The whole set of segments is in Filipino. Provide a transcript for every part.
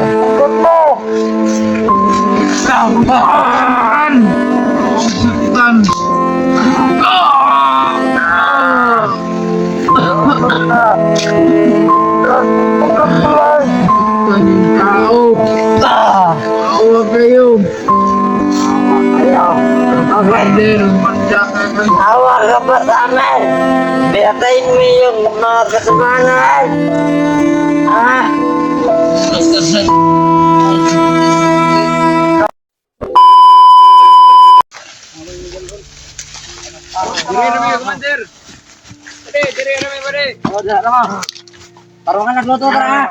Tungkol mo! Lampahan! Saktan! Saktan yung tao! Awa kayo! Commander, manda ka ng Awa ka pa sa amin! Pinatayin mo yung mga kasamahan! Ha? Dire na may commander! Dire na may pare! O, dyan ka mo. Parang ka nagluto ka ha?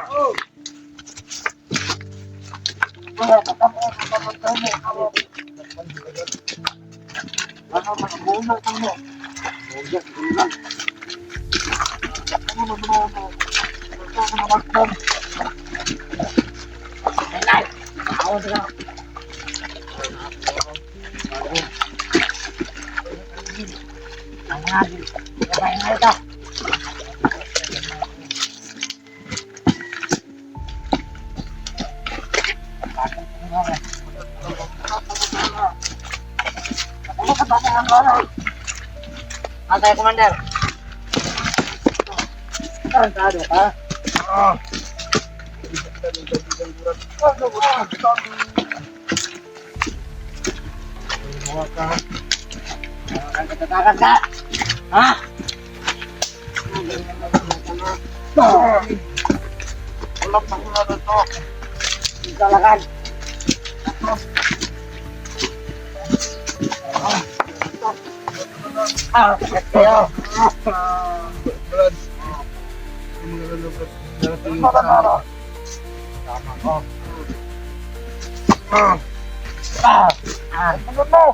Antay, Commander. Tado ka? Katakas ka? Ha? Alam na ko na ito! Salakan. Sakit kayo. Brad! Yung mga lalabas darating sa tama ko. Ano mo? Saktan! Ang saktan!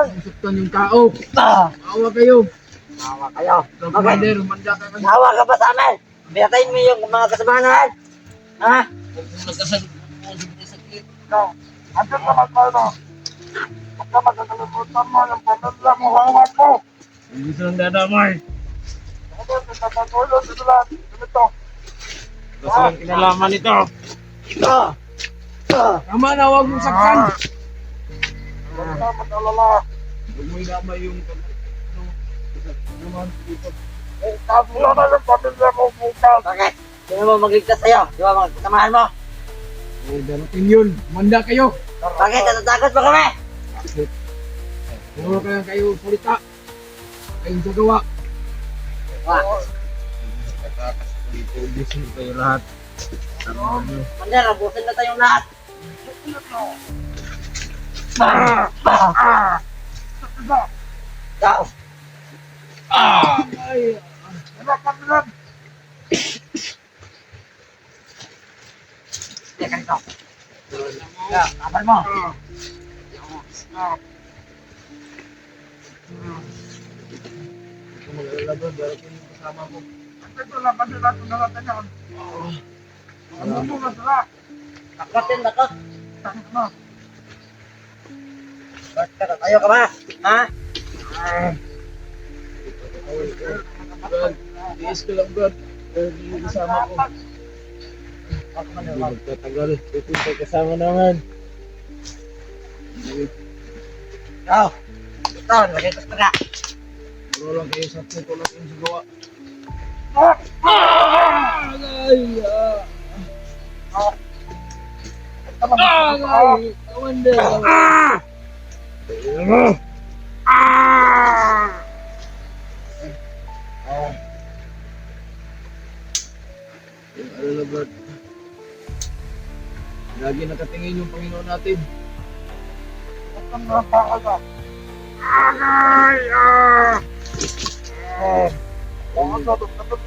Ang saktan yung tao! Awa kayo! Awa kayo. Commander, manda ka ng Awa ka pa sa amin. Pinatayin mo yung mga kasamahan. Ha? Andyan ka magkano? Huwag ka magkakalimutan mo yung pamilya mo, hawak mo! Hindi silang dadamay. Ano, nagkakatulog sila. Ganito. Gusto silang kinalaman ito. Tama na, huwag mong saktan. Huwag ka mag-alala. Huwag mo inamay yung naman dito. Eh, kaso na yung pamilya mo bukas. Bakit? Sino mo magligtas sa'yo? Di ba mga kasamahan mo? Eh, darating yun. Manda kayo. Bakit? Natatakot pa kami? Puro kayo salita. Kayong gagawa. Wah. Katakas ko dito. Ubusin kayo lahat. Mander, abusin na tayong lahat. Tao. Ay! Ano pa bilang? Teka ito. Kapal mo. Ito mag-alala, darating yung kasama ko. Ito lang, pati natin natin yan. Ano mo na sila? Nakatin, nakot. Sakit na. Tayo ka ba? Ha? Brad, tiis ko lang, Brad. Darating yung kasama ko. Hindi magtatagal. Ito yung kasama naman. Ikaw. Ito, nagkitas ka na. Puro lang kayo sa puto lang yung sigawa. Ay! Commander! Ano na, Brad? Lagi nakatingin yung Panginoon natin.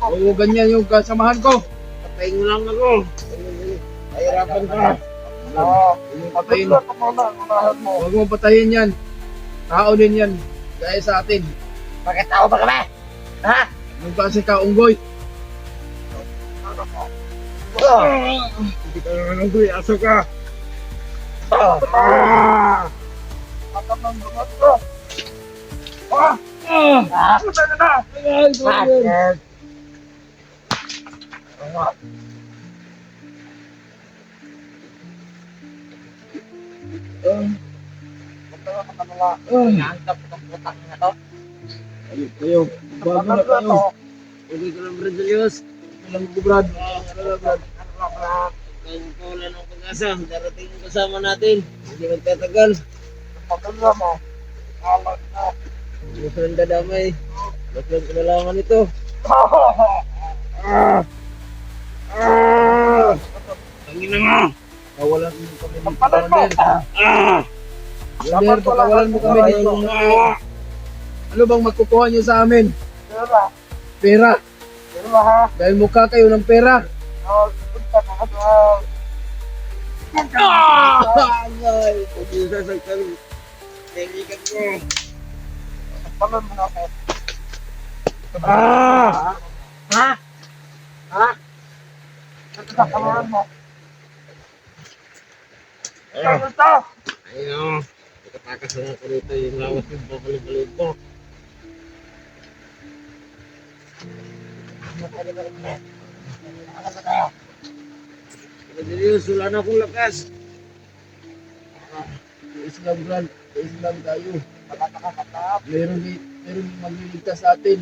Oo, ganyan yung kasamahan ko. Patayin mo lang ako. Pahirapan ka. Patayin. Huwag mo patayin yan. Tao din yan. Gaya sa atin. Bakit tao ba kami? Ha? Yung kasi kaunggoy. Hindi ka naman unggoy. Aso ka. ng dumat ko. Ha? Puta na na! Master. Punta ka sa kanila. Nangkap itong putang na to. Kayo, bago na Ano kayo. to? Hindi ko lang, Brad Julius. Alam ko, Brad. Ano, Brad? Ang kaulan ng pag-asa. Darating ang kasama natin. Hindi magtatagal. Pagkala mo. Alat na. Gusto ng dadamay. Gusto ng kailangan ito. Tangina nga. Kawalan mo kami ng Papalan mo. Yander, pakawalan mo kami dito. Ano bang makukuha niyo sa amin? Pera. Pera. Pera ha. Dahil mukha kayo ng pera. Punta ka ka doon. Ay, pag-isasagtan. Kaibigan ko. Papalan mo na ako. Ha? Ha? Papalan mo. Ano ito? Ayun. Nakatakas na ako dito. Yung lawas yung babalik-balik ko. Brad Julius, wala na akong lakas. Islam, Brad. Islam tayo. Meron magliligtas sa atin.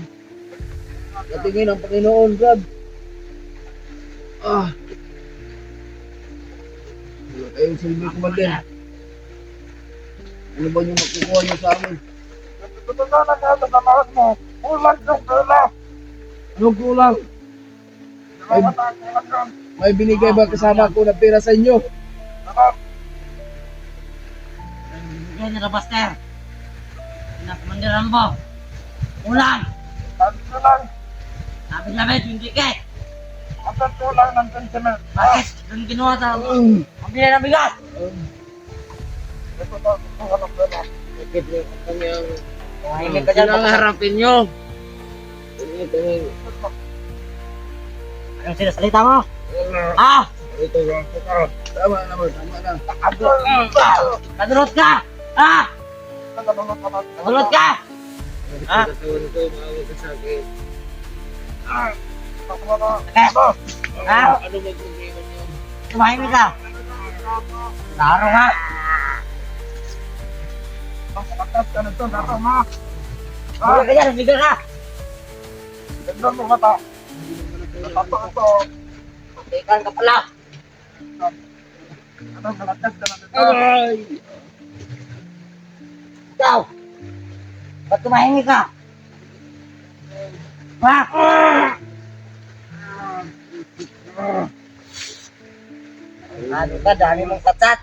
Katingin ang Panginoon, Brad. Wala kayong silbi, Commander. Ano ba yung makukuha niyo sa amin? Ito na nagkasalamat mo. Kulang yung pera. Anong kulang? Kulang yun. May binigay ba kasama ko na pera sa inyo? Bigyan nila, Buster. Pinakumandiran mo. Ulan. Sabi ko lang. Labit-labit, hindi ka. Ang kulang ng sentiment. Bakit? Doon ginawa sa pambili ng bigas. Ito na, kuha ng pera. Bakit yung kanyang hindi ka dyan makaharapin nyo? Anong sinasalita mo? Ah! Ito lang po ka. Tama naman, tama na. Kadurot ka! Ah! Kadurot ka! Ah! Katawan ko, maawa ka sa akin. Ah! Ano ba problema niyo? Tumahimik ka! Laro ka! Wala ka dyan, bigyan ka! Tignan mo mata. Ito. Ikan ka pala! Anong malakas ka na dito? Ay! Ikaw! Ba't tumahimik ka? Ha? Ano ka? Dami mong katsat!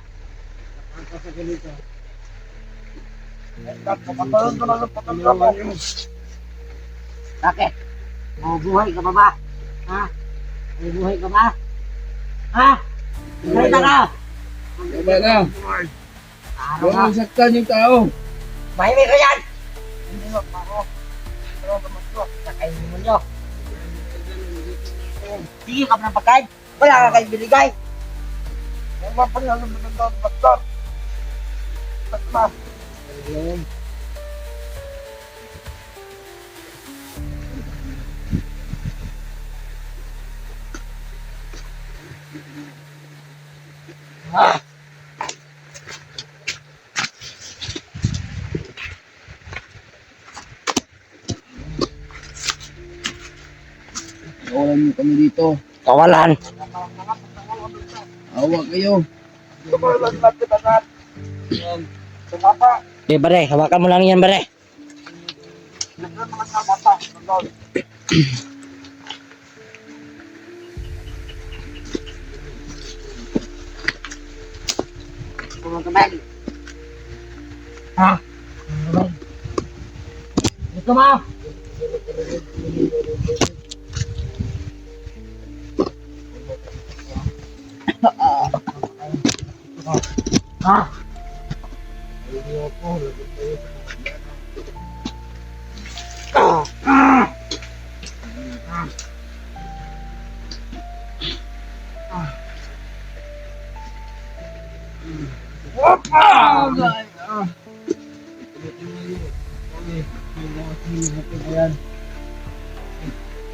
Pagkakaroon ko na ng pagkakama. Bakit? Mabubuhay ka pa ba? Ha? Mabubuhay ka ba? Ha? Salita ka! Tama na. Araw Huwag ka! mong saktan yung tao. Mahimik ka yan! Hindi na ako. Pero naman ko. Kakainin mo nyo. Sige ka pa ng pagkain. Wala ka kayong binigay. Ang mga pangalan mo ng baktan. Baktan. Ah! Kawalan niyo kami dito. Kawalan. Awa kayo. Ito ko lang natin agad. Sumapa. Di bare, hawakan mo lang yan bare. Tignan mo lang ang mata. Kumagabay. Ha? Kumagabay. Ito mo. Ha?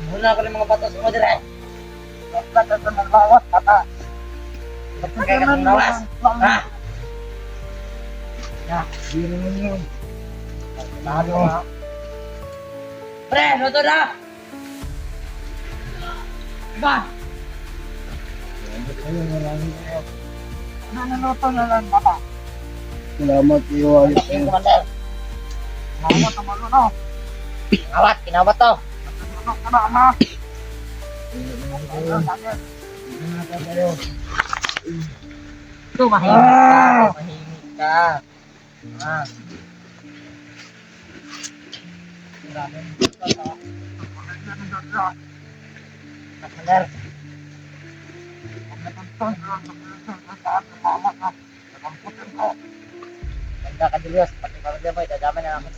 Muna ko ng mga batas mo dire. Batas na maglawas, bata. Ba't kaya ka ng lawas? Ha? Hindi naman yun. Lalo ha? Pre, luto na! Ba? Ayun, maraming Nanuluto na lang, bata. salamat iyo. Ayos Tingin mo. commander. Mawat ang maluno. Awat, kinawat to. Maluno ka na, ama. Ito, mahimik ka. Mahimik ka. Ah. Maraming dito to. Commander. Ganda ka, Julius. Pati ka rin boy, dadama na namin.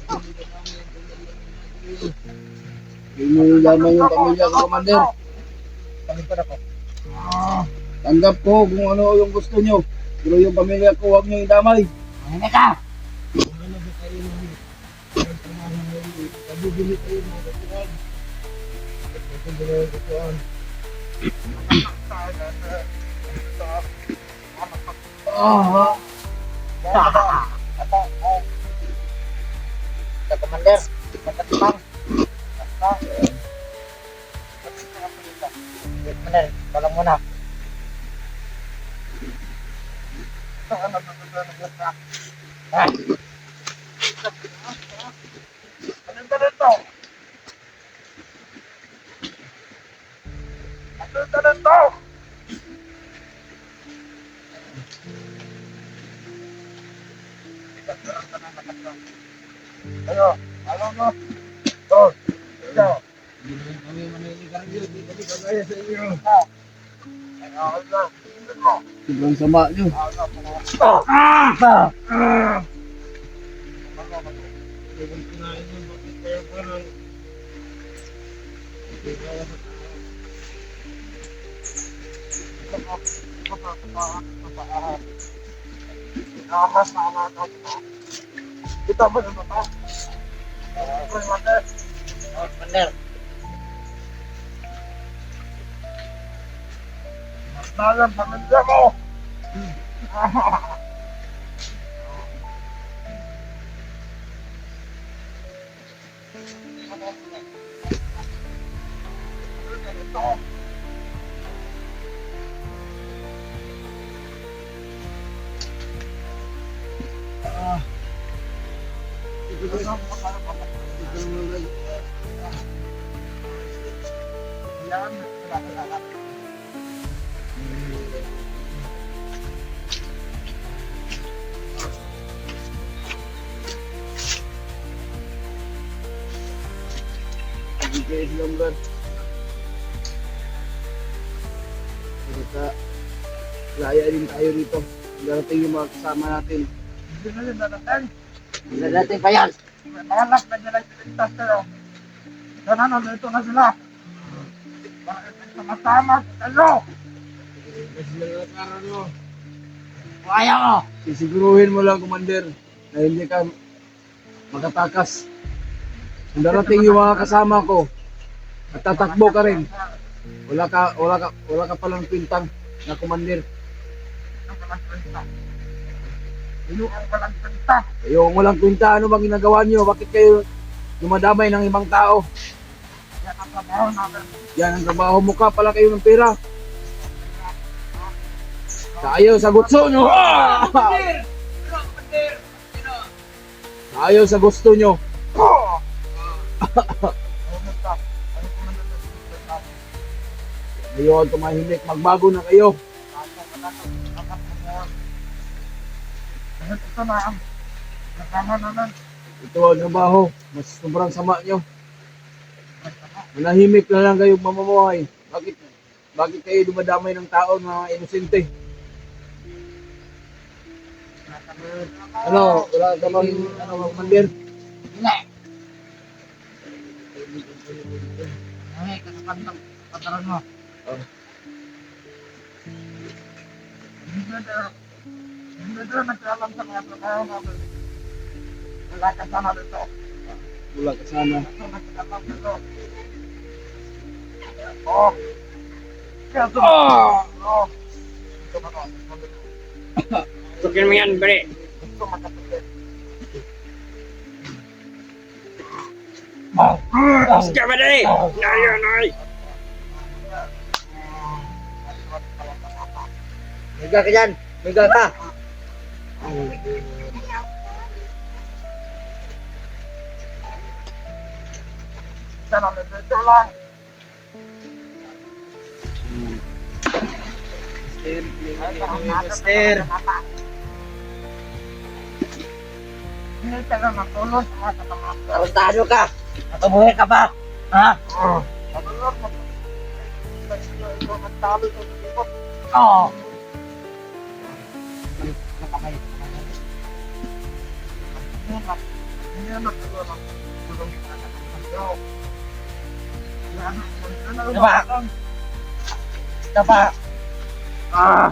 Hindi mo laman yung pamilya ko, Commander. Pagod ako. Tanggap ko kung ano yung gusto nyo. Pero yung pamilya ko, huwag nyo idamay. Mahimik ka. Kabibili kayo mga katuan. Kabibili kayo katuan. Sa commander. Magkatipang. Commander, tolong muna. Ah, Anong talento? Anong talento? Ayo, alam mo. Dos, ikaw. Hindi naman kami maniligarilyo. Hindi kami kagaya sa inyo. Ayo, ayo. Ito. Sobrang sama nyo. Sobrang kinain nyo. Bakit kayo parang... Kita ba naman ba? commander. Malam pamilya mo. Yan, wala. Hindi kayo silonggan. Basta laya din tayo rito. Darating yung mga kasama natin. Hindi na yun dadating. Dadating pa yan. May malak na nila iligtas kayo. Sana nandito na sila. Bakit sama-sama kayo? Kasi nangataran mo. Kaya ko. Sisiguruhin mo lang, Commander, na hindi ka makatakas. Kung darating yung mga kasama ko, at tatakbo ka rin, wala ka palang pintang na Commander. Ang walang kwenta. Iyo ang walang kwenta. Kayo ang walang kwenta, ano bang ginagawa niyo? Bakit kayo dumadamay ng ibang tao? Yan ang trabaho namin. Yan ang trabaho, mukha pala kayo ng pera. Tayo sa gusto nyo. Tayo sa gusto nyo. Oh! Kumusta? Ano kung nandito namin? Ngayon, tumahimik, magbago na kayo. Ito na ang nakama naman. Ito ang trabaho, mas sobrang sama nyo. Manahimik na lang kayo mamumuhay. Bakit kayo dumadamay ng tao na inosente? Ano, wala ka bang Commander? Hindi. Ay, kasapan ng pataran mo. Hindi na nagkaalam sa mga trabaho namin. Wala ka sana dito. Wala ka sana. Oh. Kaya ito. Oh. Tukin mo yan, bre. Gusto makatulog. Oh. Sige ba, bre? Nay. Miga ka dyan. Miga ka. Sana dito lang. Mister. Hindi tayo matulog. Tarantado ka. Nakabuhay ka ba? Ha? Oo. Diba? Diba? Ah.